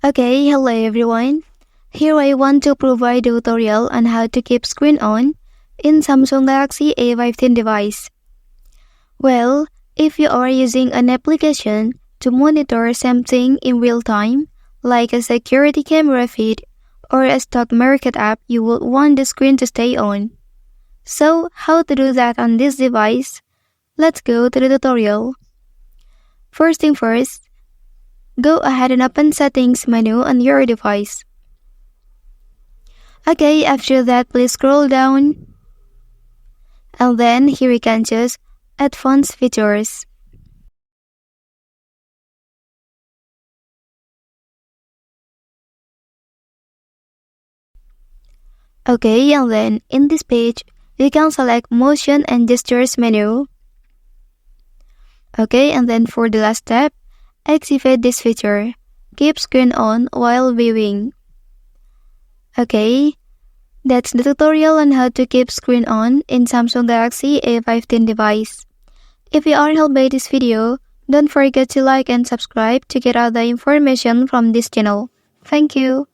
Okay, hello everyone. Here I want to provide a tutorial on how to keep screen on in Samsung Galaxy A15 device. Well, if you are using an application to monitor something in real time, like a security camera feed or a stock market app, you will want the screen to stay on. So, how to do that on this device? Let's go to the tutorial. First thing first, go ahead and open Settings menu on your device. Okay, after that, please scroll down. And then here we can choose Advanced Features. Okay, and then in this page, you can select Motion and Gestures menu. Okay, and then for the last step, activate this feature. Keep screen on while viewing. Okay, that's the tutorial on how to keep screen on in Samsung Galaxy A15 device. If you are helped by this video, don't forget to like and subscribe to get other information from this channel. Thank you.